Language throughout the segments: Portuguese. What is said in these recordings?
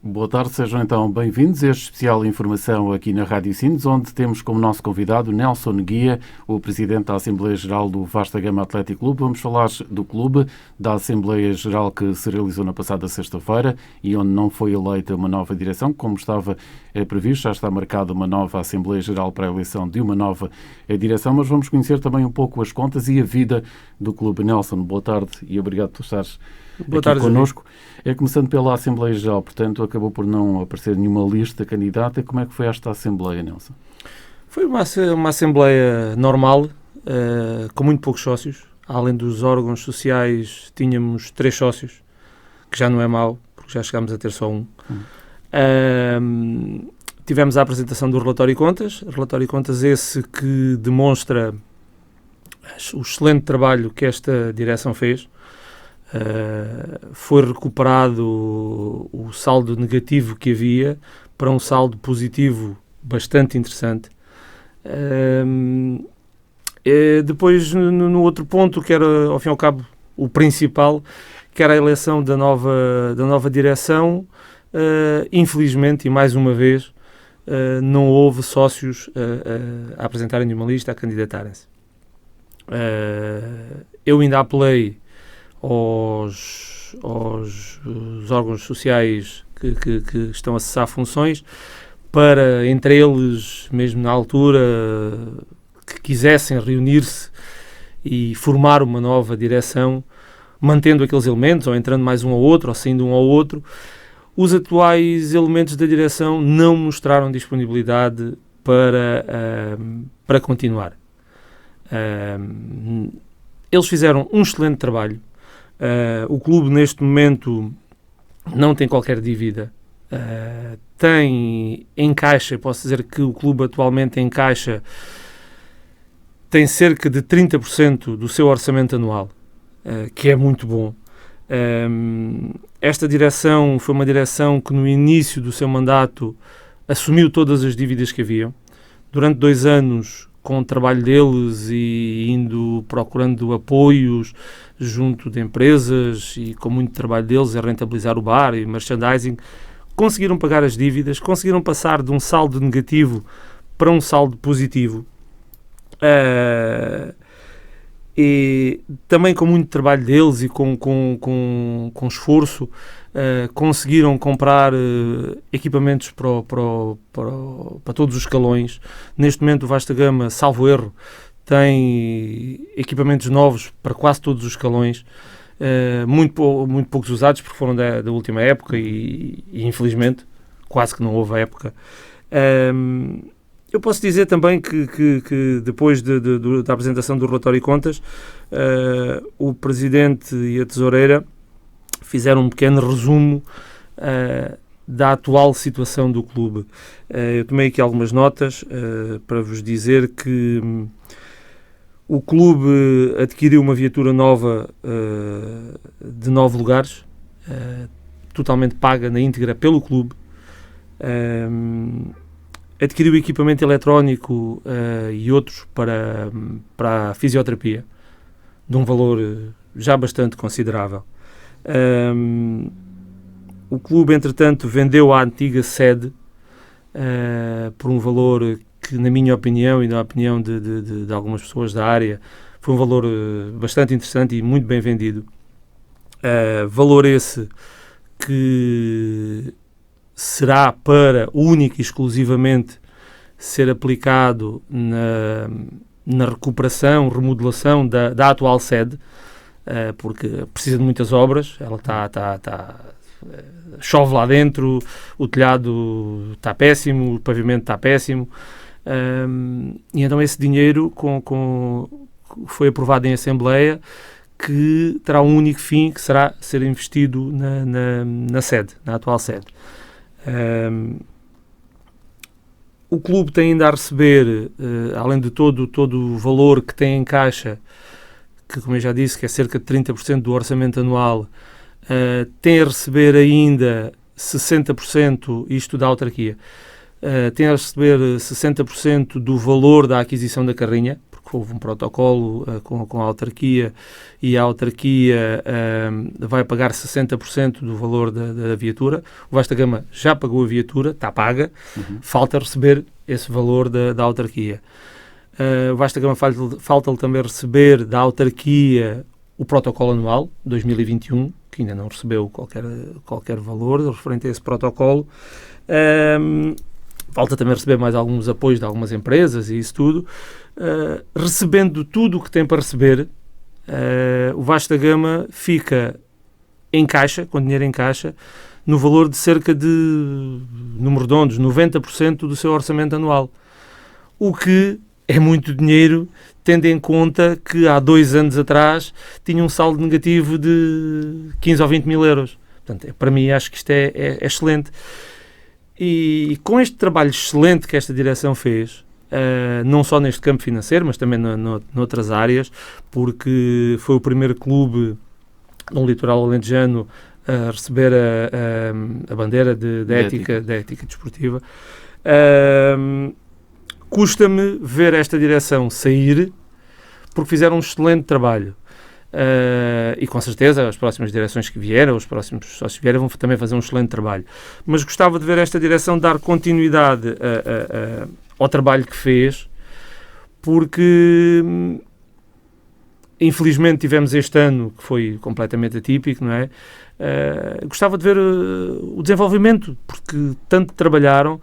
Boa tarde, sejam então bem-vindos a este especial informação aqui na Rádio Sines, onde temos como nosso convidado Nelson Guia, o Presidente da Assembleia Geral do Vasta Gama Atlético Clube. Vamos falar do clube, da Assembleia Geral que se realizou na passada sexta-feira e onde não foi eleita uma nova direção, como estava previsto. Já está marcada uma nova Assembleia Geral para a eleição de uma nova direção, mas vamos conhecer também um pouco as contas e a vida do clube. Nelson, boa tarde e obrigado por estares aqui connosco. Começando pela Assembleia Geral, portanto, acabou por não aparecer nenhuma lista candidata. Como é que foi esta Assembleia, Nelson? Foi uma Assembleia normal, com muito poucos sócios. Além dos órgãos sociais, tínhamos 3 sócios, que já não é mau, porque já chegámos a ter só um. Tivemos a apresentação do relatório de contas, esse que demonstra o excelente trabalho que esta direção fez. Foi recuperado o saldo negativo que havia para um saldo positivo bastante interessante. Depois, no outro ponto, que era, ao fim e ao cabo, o principal, que era a eleição da nova direção, infelizmente, e mais uma vez, não houve sócios a apresentarem nenhuma lista, a candidatarem-se. Eu ainda apelei aos órgãos sociais que estão a cessar funções, para, entre eles, mesmo na altura, que quisessem reunir-se e formar uma nova direção, mantendo aqueles elementos, ou entrando mais um ao outro, ou saindo um ao outro. Os atuais elementos da direção não mostraram disponibilidade para continuar. Eles fizeram um excelente trabalho. O clube, neste momento, não tem qualquer dívida. Tem em caixa, posso dizer que o clube atualmente em caixa tem cerca de 30% do seu orçamento anual, que é muito bom. Esta direção foi uma direção que no início do seu mandato assumiu todas as dívidas que haviam. Durante 2 anos, com o trabalho deles e procurando apoios junto de empresas e com muito trabalho deles a rentabilizar o bar e merchandising, conseguiram pagar as dívidas, conseguiram passar de um saldo negativo para um saldo positivo. E também com muito trabalho deles e com esforço, conseguiram comprar equipamentos para todos os escalões. Neste momento o Vasta Gama, salvo erro, tem equipamentos novos para quase todos os escalões, muito poucos usados porque foram da última época e infelizmente quase que não houve época. Eu posso dizer também que depois da apresentação do relatório de contas, o Presidente e a Tesoureira fizeram um pequeno resumo da atual situação do clube. Eu tomei aqui algumas notas para vos dizer que o clube adquiriu uma viatura nova de 9 lugares, totalmente paga na íntegra pelo clube. Adquiriu equipamento eletrónico e outros para a fisioterapia, de um valor já bastante considerável. O clube, entretanto, vendeu a antiga sede por um valor que, na minha opinião e na opinião de algumas pessoas da área, foi um valor bastante interessante e muito bem vendido. Valor esse que será para única e exclusivamente ser aplicado na recuperação, remodelação da atual sede, porque precisa de muitas obras. Ela chove lá dentro, o telhado está péssimo, o pavimento está péssimo, e então esse dinheiro foi aprovado em Assembleia, que terá um único fim, que será ser investido na sede, na atual sede. O clube tem ainda a receber, além de todo o valor que tem em caixa, que, como eu já disse, que é cerca de 30% do orçamento anual, tem a receber ainda 60%, isto da autarquia, tem a receber 60% do valor da aquisição da carrinha, porque houve um protocolo com a autarquia, e a autarquia vai pagar 60% do valor da viatura. O Vasta Gama já pagou a viatura, está paga, falta receber esse valor da autarquia. O Vasta Gama falta-lhe também receber da autarquia o protocolo anual 2021, que ainda não recebeu qualquer valor referente a esse protocolo. Falta também receber mais alguns apoios de algumas empresas e isso tudo. Recebendo tudo o que tem para receber, o Vasta Gama fica em caixa, com dinheiro em caixa, no valor de cerca de, número redondos, 90% do seu orçamento anual. O que é muito dinheiro, tendo em conta que há 2 anos atrás tinha um saldo negativo de 15 ou 20 mil euros. Portanto, para mim, acho que isto é excelente. E com este trabalho excelente que esta direção fez, não só neste campo financeiro, mas também noutras áreas, porque foi o primeiro clube no litoral alentejano a receber a bandeira da ética desportiva. Custa-me ver esta direção sair, porque fizeram um excelente trabalho. E com certeza as próximas direções que vieram, os próximos sócios que vieram, vão também fazer um excelente trabalho. Mas gostava de ver esta direção dar continuidade ao trabalho que fez, porque infelizmente tivemos este ano que foi completamente atípico, não é? Gostava de ver o desenvolvimento, porque tanto trabalharam,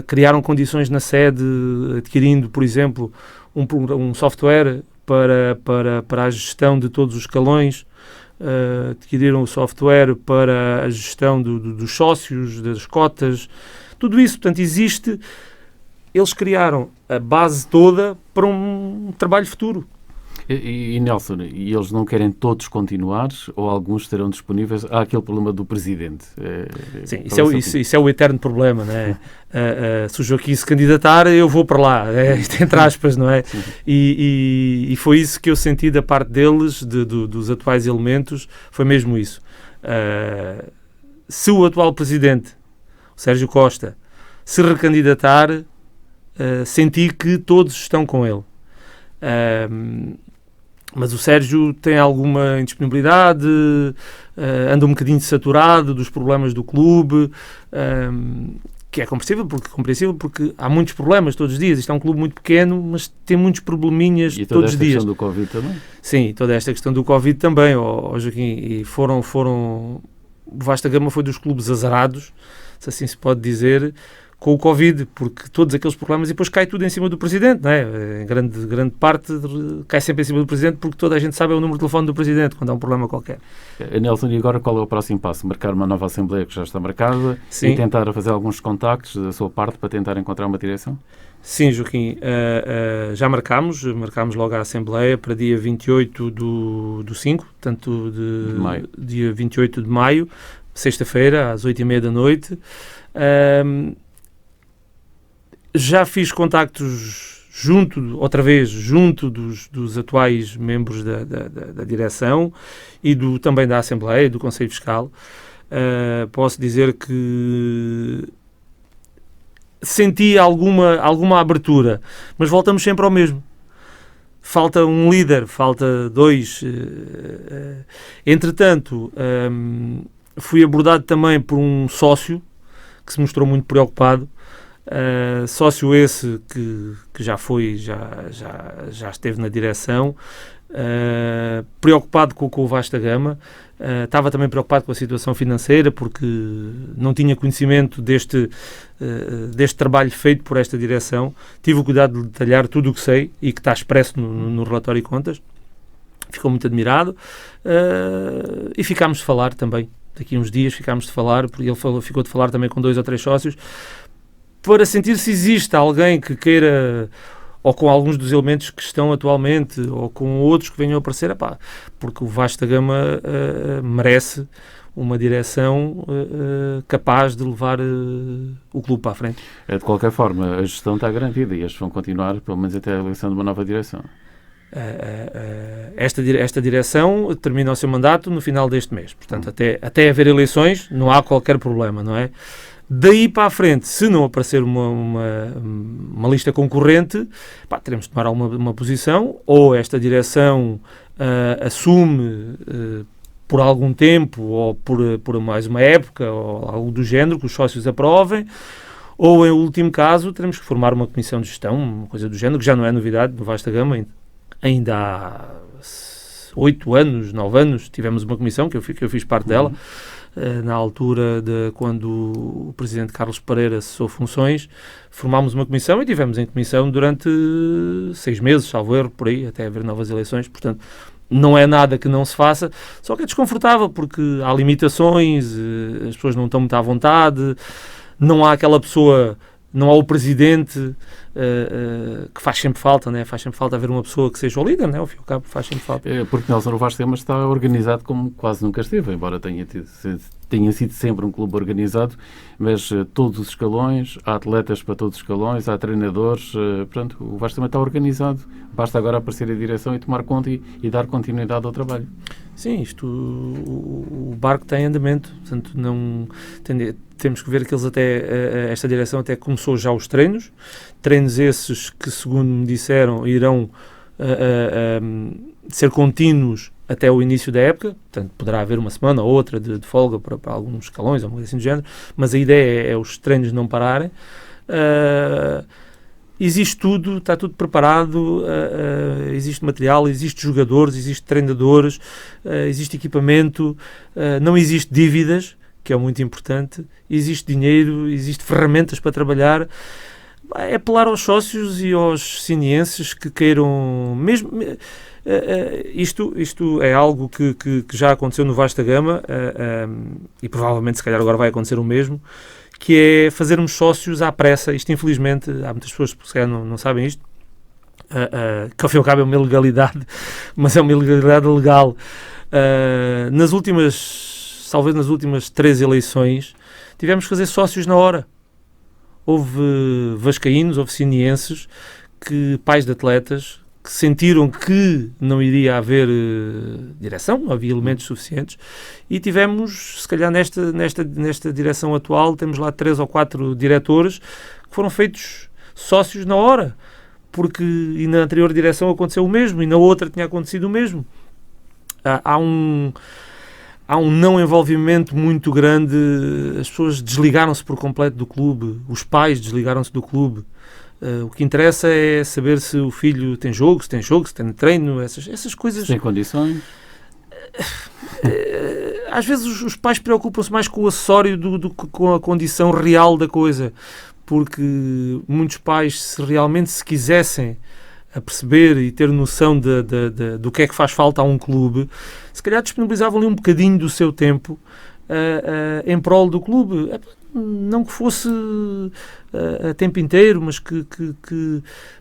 criaram condições na sede, adquirindo, por exemplo, um software para a gestão de todos os escalões, adquiriram o software para a gestão dos sócios, das cotas, tudo isso, portanto, existe. Eles criaram a base toda para um trabalho futuro. E Nelson, e eles não querem todos continuar ou alguns estarão disponíveis? Há aquele problema do presidente. Sim, isso é o eterno problema, não é? Se o Joaquim se candidatar, eu vou para lá, entre aspas, não é? E foi isso que eu senti da parte deles, dos atuais elementos, foi mesmo isso. Se o atual presidente, o Sérgio Costa, se recandidatar, senti que todos estão com ele. Mas o Sérgio tem alguma indisponibilidade, anda um bocadinho saturado dos problemas do clube, que é compreensível porque há muitos problemas todos os dias. Isto é um clube muito pequeno, mas tem muitos probleminhas todos os dias. E toda esta questão do Covid também? Sim, toda esta questão do Covid também, Joaquim. E o Vasta Gama foi dos clubes azarados, se assim se pode dizer, com o Covid, porque todos aqueles problemas, e depois cai tudo em cima do Presidente, não é? Em grande parte cai sempre em cima do Presidente, porque toda a gente sabe o número de telefone do Presidente quando há um problema qualquer. Nelson, e agora qual é o próximo passo? Marcar uma nova Assembleia que já está marcada? Sim. E tentar fazer alguns contactos da sua parte para tentar encontrar uma direção? Sim, Joaquim, já marcámos logo a Assembleia para dia 28 do 5, portanto de maio. Dia 28 de maio, sexta-feira, às 8h30 da noite. Já fiz contactos junto dos atuais membros da direção e também da Assembleia, do Conselho Fiscal. Posso dizer que senti alguma abertura, mas voltamos sempre ao mesmo. Falta um líder, falta 2. Entretanto, fui abordado também por um sócio que se mostrou muito preocupado. Sócio esse que já esteve na direção, preocupado com o Vasta Gama, estava também preocupado com a situação financeira, porque não tinha conhecimento deste trabalho feito por esta direção. Tive o cuidado de detalhar tudo o que sei e que está expresso no relatório de contas. Ficou muito admirado, e ficámos de falar também. Daqui a uns dias ficámos de falar, porque ele ficou de falar também com 2 ou 3 sócios, para sentir se existe alguém que queira, ou com alguns dos elementos que estão atualmente, ou com outros que venham a aparecer, porque o Vasta Gama merece uma direção capaz de levar o clube para a frente. De qualquer forma, a gestão está garantida e estes vão continuar, pelo menos até a eleição de uma nova direção. Esta direção termina o seu mandato no final deste mês, portanto até haver eleições não há qualquer problema, não é? Daí para a frente, se não aparecer uma lista concorrente, teremos de tomar uma posição, ou esta direção assume por algum tempo, ou por mais uma época, ou algo do género, que os sócios aprovem, ou, em último caso, teremos que formar uma comissão de gestão, uma coisa do género, que já não é novidade no Vasta Gama. Ainda há 8 anos, 9 anos, tivemos uma comissão, que eu fiz parte dela, na altura de quando o presidente Carlos Pereira cessou funções. Formámos uma comissão e tivemos em comissão durante 6 meses, salvo erro, por aí, até haver novas eleições. Portanto, não é nada que não se faça, só que é desconfortável, porque há limitações, as pessoas não estão muito à vontade, não há aquela pessoa, não há o presidente, que faz sempre falta, né? Faz sempre falta haver uma pessoa que seja o líder, né? Ao fim e ao cabo faz sempre falta. Porque Nelson, o Vasta Gama está organizado como quase nunca esteve, embora tenha sido sempre um clube organizado, mas todos os escalões, há atletas para todos os escalões, há treinadores, portanto, o Vasta Gama está organizado, basta agora aparecer a direção e tomar conta e dar continuidade ao trabalho. Sim, o barco tem andamento, portanto, temos que ver que esta direção até começou já os treinos esses que, segundo me disseram, irão ser contínuos até o início da época. Portanto, poderá haver uma semana ou outra de folga para alguns escalões, ou uma coisa assim do género, mas a ideia é os treinos não pararem. Existe tudo, está tudo preparado, existe material, existe jogadores, existe treinadores, existe equipamento, não existe dívidas, que é muito importante, existe dinheiro, existe ferramentas para trabalhar. É apelar aos sócios e aos sinienses que queiram mesmo... Isto é algo que já aconteceu no Vasta Gama, e provavelmente se calhar agora vai acontecer o mesmo, que é fazermos sócios à pressa. Isto, infelizmente, há muitas pessoas que se calhar não sabem isto, que ao fim e ao cabo é uma ilegalidade, mas é uma ilegalidade legal. Talvez nas últimas 3 eleições, tivemos que fazer sócios na hora. Houve vascaínos, houve sinienses, pais de atletas, que sentiram que não iria haver direção, não havia elementos suficientes, e tivemos, se calhar nesta direção atual, temos lá 3 ou 4 diretores que foram feitos sócios na hora, e na anterior direção aconteceu o mesmo, e na outra tinha acontecido o mesmo. Há um não envolvimento muito grande, as pessoas desligaram-se por completo do clube, os pais desligaram-se do clube. O que interessa é saber se o filho tem jogo, se tem treino, essas coisas. Se tem condições. Às vezes os pais preocupam-se mais com o acessório do que com a condição real da coisa, porque muitos pais, se realmente se quisessem a perceber e ter noção do que é que faz falta a um clube, se calhar disponibilizavam ali um bocadinho do seu tempo em prol do clube. Não que fosse a tempo inteiro, mas que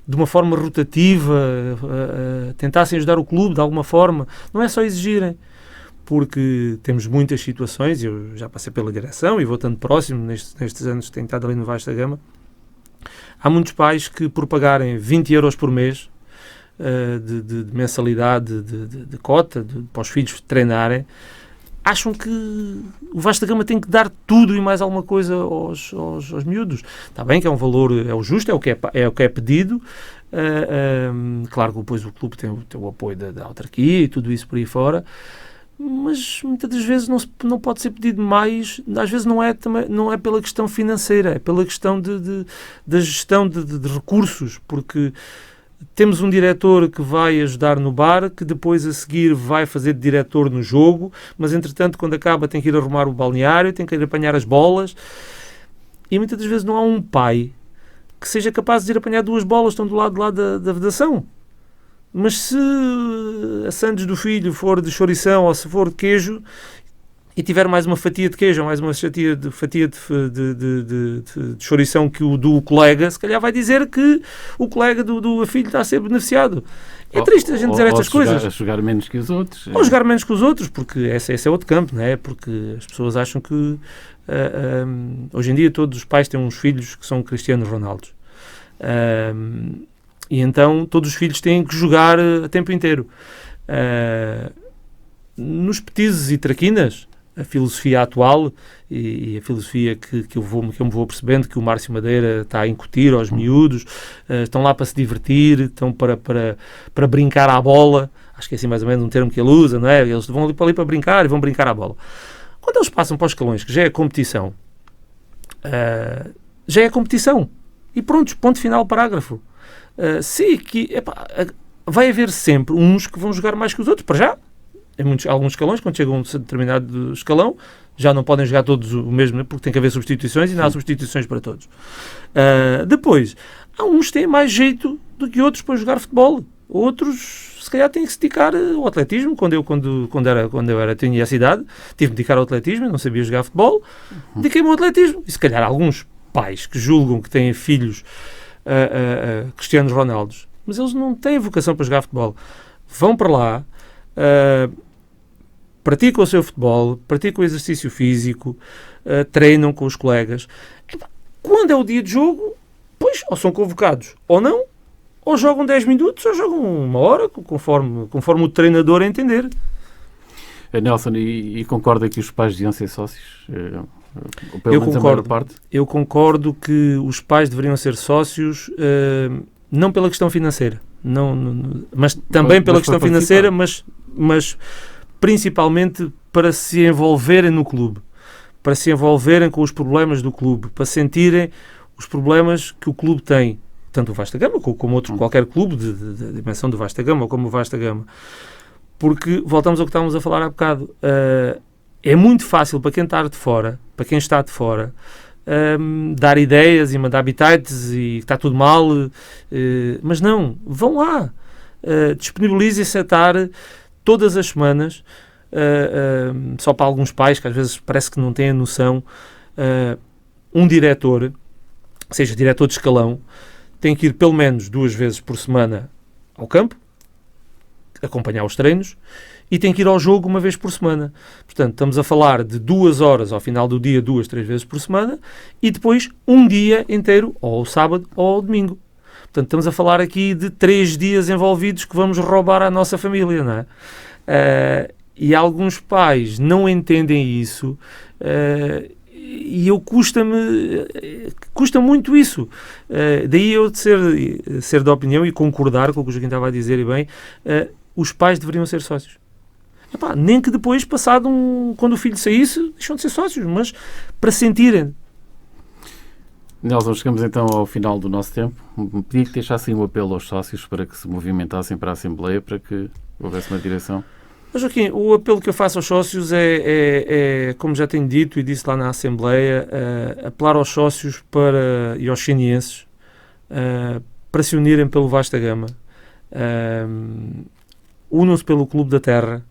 de uma forma rotativa tentassem ajudar o clube de alguma forma. Não é só exigirem, porque temos muitas situações, eu já passei pela direção e vou estando próximo nestes anos que tenho estado ali no Vasta Gama. Há muitos pais que, por pagarem 20 euros por mês de mensalidade, de cota, para os filhos treinarem, acham que o Vasta Gama tem que dar tudo e mais alguma coisa aos miúdos. Está bem que é um valor, é o justo, é o que é pedido. Claro que depois o clube tem o apoio da autarquia e tudo isso por aí fora, mas muitas das vezes não pode ser pedido mais. Às vezes não é pela questão financeira, é pela questão da gestão de recursos, porque temos um diretor que vai ajudar no bar, que depois a seguir vai fazer de diretor no jogo, mas entretanto quando acaba tem que ir arrumar o balneário, tem que ir apanhar as bolas, e muitas das vezes não há um pai que seja capaz de ir apanhar 2 bolas, estão do lado lá da vedação. Mas se a sandes do filho for de chourição ou se for de queijo e tiver mais uma fatia de queijo ou mais uma fatia de chourição que o do colega, se calhar vai dizer que o colega do filho está a ser beneficiado. É triste a gente dizer estas coisas. Ou jogar menos que os outros. Ou jogar menos que os outros, porque esse é outro campo, não é? Porque as pessoas acham que hoje em dia todos os pais têm uns filhos que são Cristiano Ronaldo. E então todos os filhos têm que jogar a tempo inteiro. Nos petizes e traquinas, a filosofia atual e a filosofia que eu me vou percebendo que o Márcio Madeira está a incutir aos miúdos. Estão lá para se divertir, estão para brincar à bola. Acho que é assim mais ou menos um termo que ele usa, não é? Eles vão ali para brincar e vão brincar à bola. Quando eles passam para os escalões, que já é competição, e pronto, ponto final, parágrafo. Sim, vai haver sempre uns que vão jogar mais que os outros, para já. Em alguns escalões, quando chegam a um determinado escalão, já não podem jogar todos o mesmo, porque tem que haver substituições e não há substituições para todos. Depois, há uns que têm mais jeito do que outros para jogar futebol. Outros, se calhar, têm que se dedicar ao atletismo. Quando eu tinha essa idade, tive de dedicar ao atletismo, não sabia jogar futebol, dediquei-me ao atletismo. E se calhar alguns pais que julgam que têm filhos Cristianos Ronaldos, mas eles não têm vocação para jogar futebol. Vão para lá, praticam o seu futebol, praticam o exercício físico, treinam com os colegas. Quando é o dia de jogo, pois, ou são convocados ou não, ou jogam 10 minutos, ou jogam 1 hora, conforme o treinador entender. Nelson, e concorda que os pais deviam ser sócios? Eu concordo. Eu concordo que os pais deveriam ser sócios, não pela questão financeira, mas também pela questão financeira, mas principalmente para se envolverem no clube, para se envolverem com os problemas do clube, para sentirem os problemas que o clube tem, tanto o Vasta Gama como qualquer clube de dimensão do Vasta Gama ou como o Vasta Gama. Porque, voltamos ao que estávamos a falar há bocado, é muito fácil para quem está de fora, dar ideias e mandar bitites e está tudo mal, mas não, vão lá, disponibilizem-se a estar todas as semanas, só para alguns pais que às vezes parece que não têm a noção, um diretor, seja diretor de escalão, tem que ir pelo menos 2 vezes por semana ao campo, acompanhar os treinos, e tem que ir ao jogo 1 vez por semana. Portanto, estamos a falar de 2 horas ao final do dia, 2, 3 vezes por semana, e depois 1 dia inteiro, ou ao sábado ou ao domingo. Portanto, estamos a falar aqui de 3 dias envolvidos que vamos roubar à nossa família, não é? E alguns pais não entendem isso, e custa muito isso. Daí eu de ser da opinião e concordar com o que o Joaquim estava a dizer, e bem, os pais deveriam ser sócios. Nem que depois, quando o filho saísse, deixam de ser sócios, mas para sentirem. Nelson, chegamos então ao final do nosso tempo. Pedi que deixassem um apelo aos sócios para que se movimentassem para a Assembleia, para que houvesse uma direção. Joaquim, o apelo que eu faço aos sócios é, como já tenho dito e disse lá na Assembleia, apelar aos sócios e aos xenienses para se unirem pelo Vasta Gama. Unam-se pelo Clube da Terra.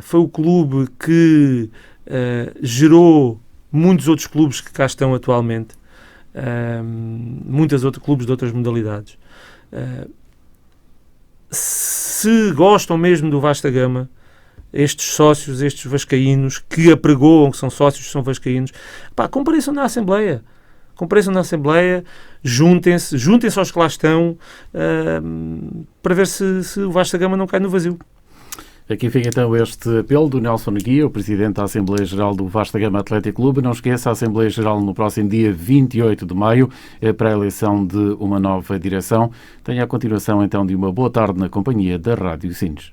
Foi o clube que gerou muitos outros clubes que cá estão atualmente. Muitos outros clubes de outras modalidades. Se gostam mesmo do Vasta Gama, estes sócios, estes vascaínos que apregoam que são sócios, são vascaínos, compareçam na Assembleia. Juntem-se aos que lá estão, para ver se o Vasta Gama não cai no vazio. Aqui fica então este apelo do Nelson Noguia, o Presidente da Assembleia Geral do Vasta Gama Atlético Clube. Não esqueça, a Assembleia Geral no próximo dia 28 de maio é para a eleição de uma nova direção. Tenha a continuação então de uma boa tarde na companhia da Rádio Sines.